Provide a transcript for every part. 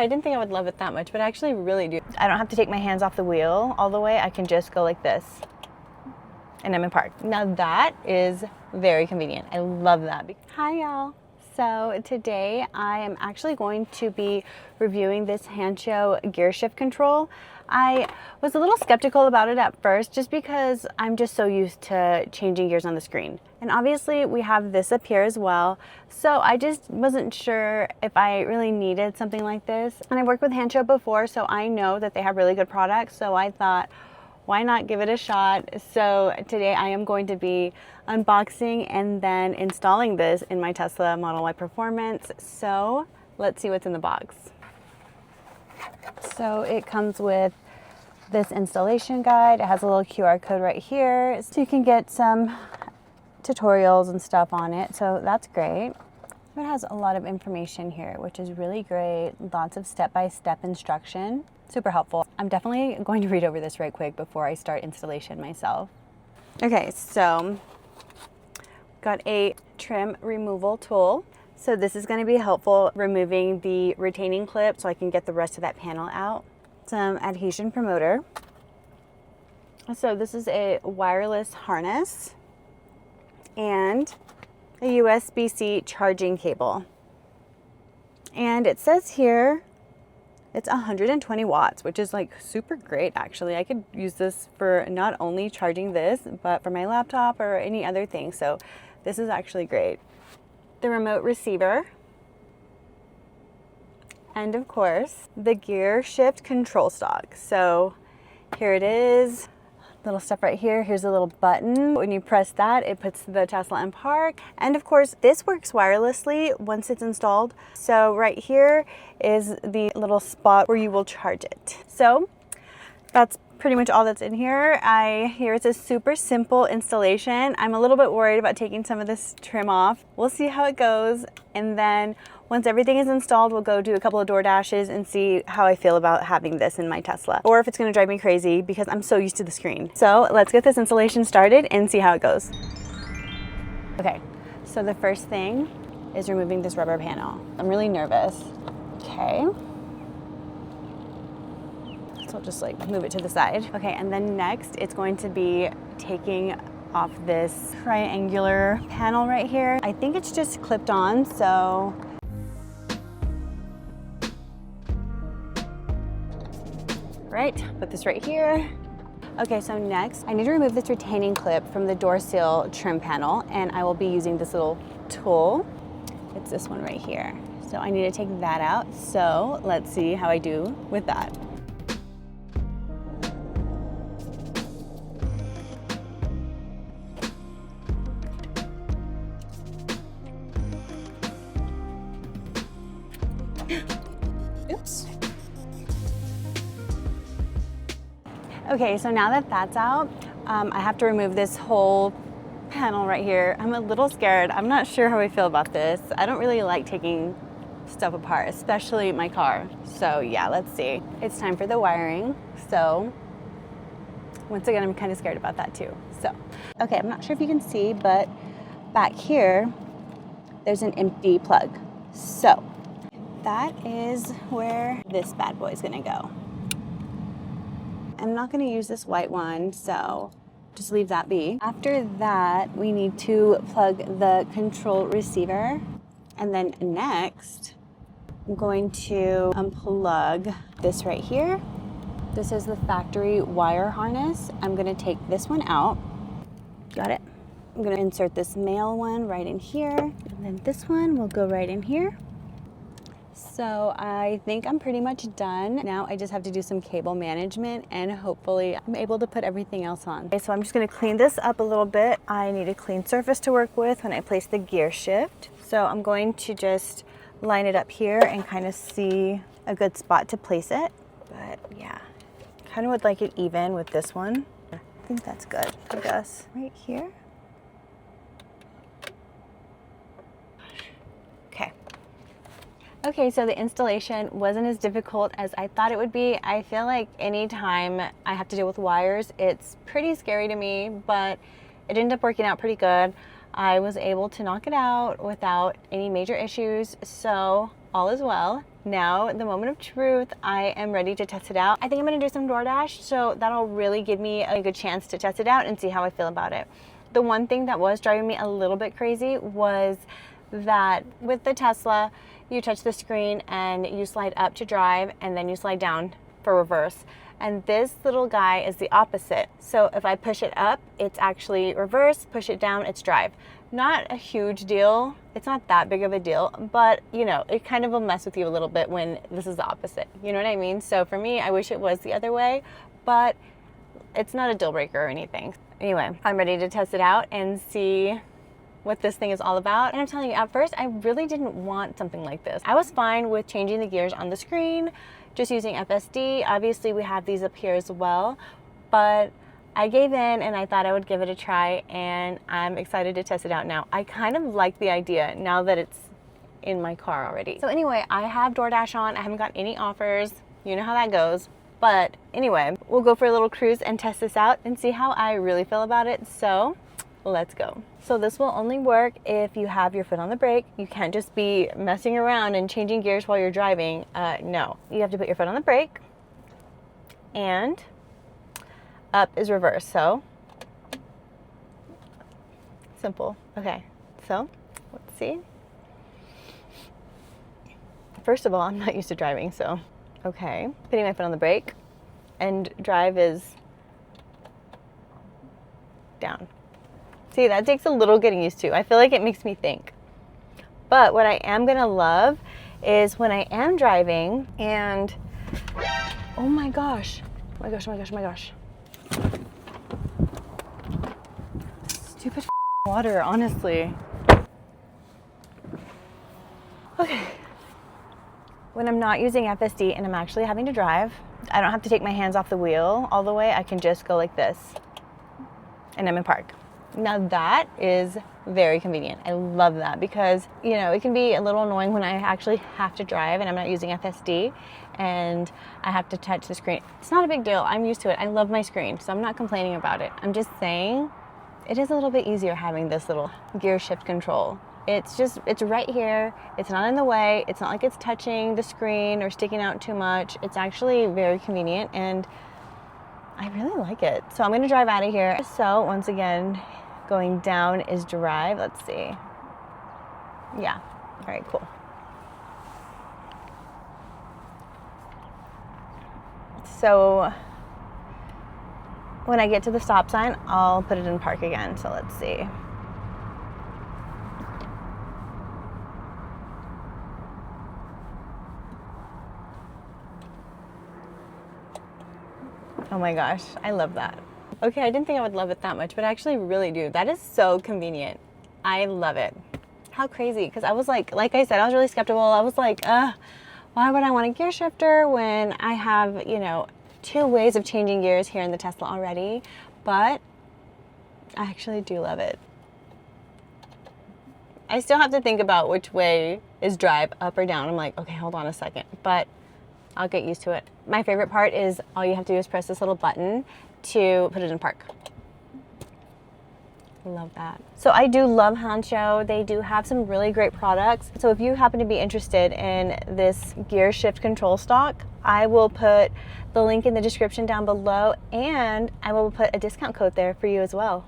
I didn't think I would love it that much, but I actually really do. I don't have to take my hands off the wheel all the way. I can just go like this and I'm in park. Now that is very convenient. I love that. Hi y'all. So today I am actually going to be reviewing this Hansshow Gear Shift Control. I was a little skeptical about it at first just because I'm just so used to changing gears on the screen. And obviously we have this up here as well. So I just wasn't sure if I really needed something like this. And I've worked with Hansshow before, so I know that they have really good products. So I thought, why not give it a shot? So today I am going to be unboxing and then installing this in my Tesla Model Y Performance. So let's see what's in the box. So it comes with this installation guide. It has a little QR code right here, so you can get some tutorials and stuff on it. So that's great. It has a lot of information here, which is really great. Lots of step-by-step instruction. Super helpful. I'm definitely going to read over this right quick before I start installation myself. Okay, so got a trim removal tool. So this is going to be helpful removing the retaining clip so I can get the rest of that panel out. Some adhesion promoter. So this is a wireless harness and a USB-C charging cable. And it says here it's 120 watts, which is like super great actually. I could use this for not only charging this, but for my laptop or any other thing. So this is actually great. The remote receiver. And of course, the gear shift control stock. So here it is. Little stuff right here. Here's a little button. When you press that, it puts the Tesla in park. And of course, this works wirelessly once it's installed. So right here is the little spot where you will charge it. So that's pretty much all that's in here. Here it's a super simple installation. I'm a little bit worried about taking some of this trim off. We'll see how it goes. And then once everything is installed, we'll go do a couple of DoorDashes and see how I feel about having this in my Tesla, or if it's gonna drive me crazy because I'm so used to the screen. So let's get this installation started and see how it goes. Okay, so the first thing is removing this rubber panel. I'm really nervous. Okay. So I'll just like move it to the side. Okay, and then next it's going to be taking off this triangular panel right here. I think it's just clipped on, so right, put this right here. Okay, so next I need to remove this retaining clip from the door sill trim panel, and I will be using this little tool. It's this one right here. So I need to take that out. So let's see how I do with that. Oops. Okay, so now that that's out, I have to remove this whole panel right here. I'm a little scared. I'm not sure how I feel about this. I don't really like taking stuff apart, especially my car. So yeah, let's see. It's time for the wiring. So once again, I'm kind of scared about that too. So, okay, I'm not sure if you can see, but back here, there's an empty plug. So that is where this bad boy is gonna go. I'm not gonna use this white one, so just leave that be. After that, we need to plug the control receiver. And then next, I'm going to unplug this right here. This is the factory wire harness. I'm gonna take this one out. Got it? I'm gonna insert this male one right in here. And then this one will go right in here. So I think I'm pretty much done. Now I just have to do some cable management and hopefully I'm able to put everything else on. Okay, so I'm just gonna clean this up a little bit. I need a clean surface to work with when I place the gear shift. So I'm going to just line it up here and kind of see a good spot to place it. But yeah, kind of would like it even with this one. I think that's good, I guess. Right here. Okay, so the installation wasn't as difficult as I thought it would be. I feel like anytime I have to deal with wires, it's pretty scary to me, but it ended up working out pretty good. I was able to knock it out without any major issues, so all is well. Now, the moment of truth, I am ready to test it out. I think I'm gonna do some DoorDash, so that'll really give me a good chance to test it out and see how I feel about it. The one thing that was driving me a little bit crazy was that with the Tesla, you touch the screen and you slide up to drive and then you slide down for reverse. And this little guy is the opposite. So if I push it up, it's actually reverse, push it down, it's drive. Not a huge deal. It's not that big of a deal, but you know, it kind of will mess with you a little bit when this is the opposite. You know what I mean? So for me, I wish it was the other way, but it's not a deal breaker or anything. Anyway, I'm ready to test it out and see what this thing is all about. And I'm telling you, at first, I really didn't want something like this. I was fine with changing the gears on the screen, just using FSD. Obviously, we have these up here as well, but I gave in and I thought I would give it a try, and I'm excited to test it out now. I kind of like the idea now that it's in my car already. So anyway, I have DoorDash on. I haven't got any offers. You know how that goes. But anyway, we'll go for a little cruise and test this out and see how I really feel about it. So let's go. So this will only work if you have your foot on the brake. You can't just be messing around and changing gears while you're driving. No, you have to put your foot on the brake, and up is reverse. So simple. Okay, so let's see. First of all, I'm not used to driving, so okay. Putting my foot on the brake, and drive is down. See, that takes a little getting used to. I feel like it makes me think. But what I am gonna love is when I am driving and, oh my gosh, oh my gosh, oh my gosh, oh my gosh. Stupid water, honestly. Okay. When I'm not using FSD and I'm actually having to drive, I don't have to take my hands off the wheel all the way. I can just go like this, and I'm in park. Now that is very convenient. I love that because, you know, it can be a little annoying when I actually have to drive and I'm not using FSD and I have to touch the screen. It's not a big deal. I'm used to it. I love my screen, so I'm not complaining about it. I'm just saying it is a little bit easier having this little gear shift control. It's right here. It's not in the way. It's not like it's touching the screen or sticking out too much. It's actually very convenient and I really like it. So I'm gonna drive out of here. So once again, going down is drive. Let's see. Yeah, all right, cool. So when I get to the stop sign, I'll put it in park again. So let's see. Oh my gosh, I love that. Okay, I didn't think I would love it that much, but I actually really do. That is so convenient. I love it. How crazy, because I was like I said, I was really skeptical. I was like, why would I want a gear shifter when I have, you know, 2 ways of changing gears here in the Tesla already? But I actually do love it. I still have to think about which way is drive, up or down. I'm like, okay, hold on a second, but I'll get used to it. My favorite part is all you have to do is press this little button to put it in park. Love that. So I do love Hansshow. They do have some really great products. So if you happen to be interested in this gear shift control stock, I will put the link in the description down below, and I will put a discount code there for you as well.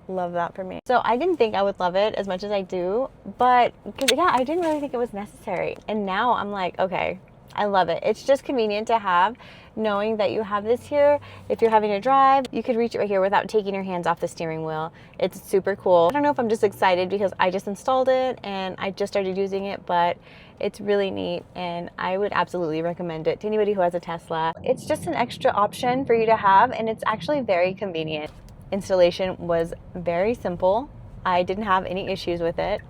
Love that for me. So I didn't think I would love it as much as I do, but yeah, I didn't really think it was necessary. And now I'm like, okay, I love it. It's just convenient to have, knowing that you have this here. If you're having to drive, you could reach it right here without taking your hands off the steering wheel. It's super cool. I don't know if I'm just excited because I just installed it and I just started using it, but it's really neat and I would absolutely recommend it to anybody who has a Tesla. It's just an extra option for you to have, and it's actually very convenient. Installation was very simple. I didn't have any issues with it.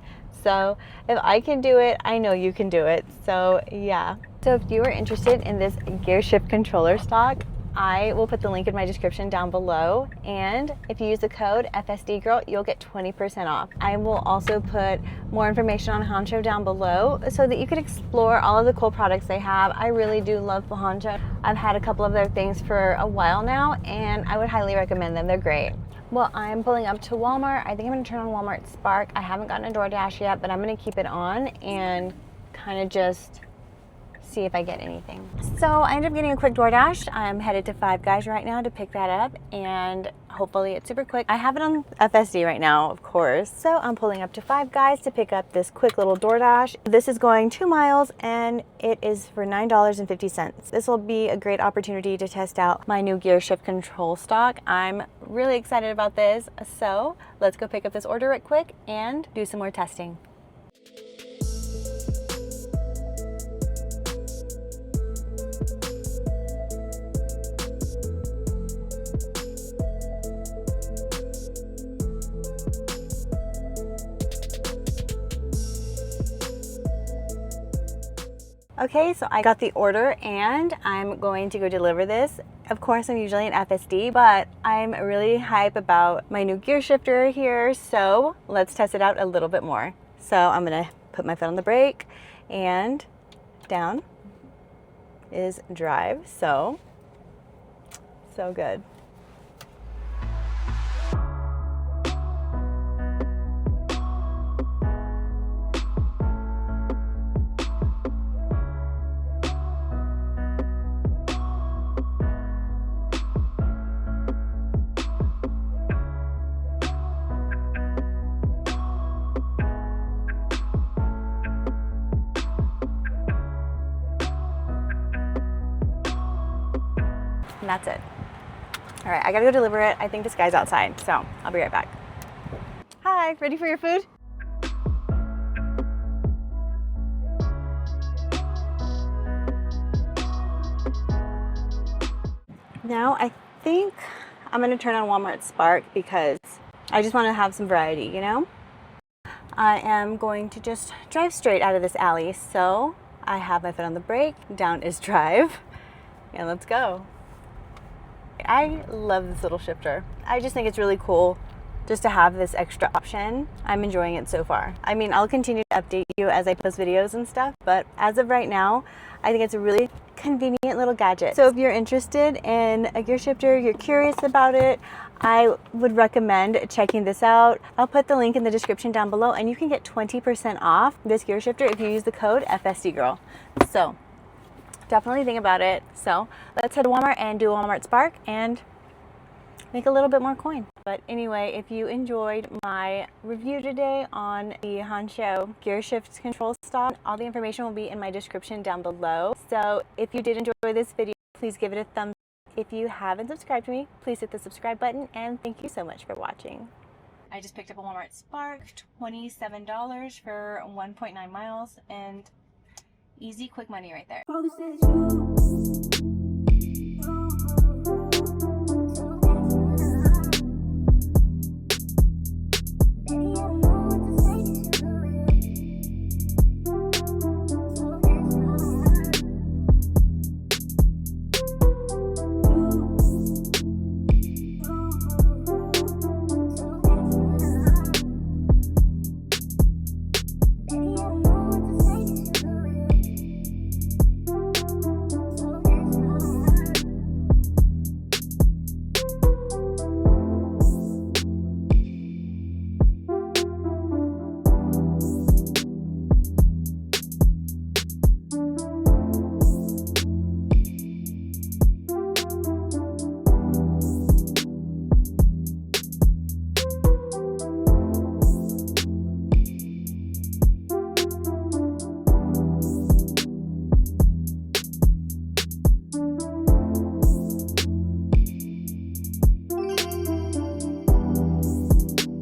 So if I can do it, I know you can do it. So yeah. So if you are interested in this gear shift controller stock, I will put the link in my description down below. And if you use the code FSDGirl, you'll get 20% off. I will also put more information on Hansshow down below so that you could explore all of the cool products they have. I really do love Hansshow. I've had a couple of their things for a while now, and I would highly recommend them. They're great. Well, I'm pulling up to Walmart. I think I'm gonna turn on Walmart Spark. I haven't gotten a DoorDash yet, but I'm gonna keep it on and kind of just see if I get anything. So I ended up getting a quick DoorDash. I'm headed to Five Guys right now to pick that up, and hopefully it's super quick. I have it on FSD right now, of course. So I'm pulling up to Five Guys to pick up this quick little DoorDash. This is going 2 miles and it is for $9.50. This will be a great opportunity to test out my new Gear Shift Control stock. I'm really excited about this. So let's go pick up this order right quick and do some more testing. Okay, so I got the order and I'm going to go deliver this. Of course, I'm usually an FSD, but I'm really hype about my new gear shifter here, so let's test it out a little bit more. So I'm gonna put my foot on the brake, and down is drive. So good. And that's it. All right, I gotta go deliver it. I think this guy's outside, so I'll be right back. Hi, ready for your food? Now I think I'm gonna turn on Walmart Spark because I just wanna have some variety, you know? I am going to just drive straight out of this alley. So I have my foot on the brake, down is drive, and let's go. I love this little shifter. I just think it's really cool just to have this extra option. I'm enjoying it so far. I mean, I'll continue to update you as I post videos and stuff, but as of right now, I think it's a really convenient little gadget. So if you're interested in a gear shifter, you're curious about it, I would recommend checking this out. I'll put the link in the description down below, and you can get 20% off this gear shifter if you use the code FSDGirl. So definitely think about it. So let's head to Walmart and do a Walmart Spark and make a little bit more coin. But anyway, if you enjoyed my review today on the Hansshow Gear Shift Control stock, all the information will be in my description down below. So if you did enjoy this video, please give it a thumbs up. If you haven't subscribed to me, please hit the subscribe button, and thank you so much for watching. I just picked up a Walmart Spark, $27 for 1.9 miles, and easy, quick money right there.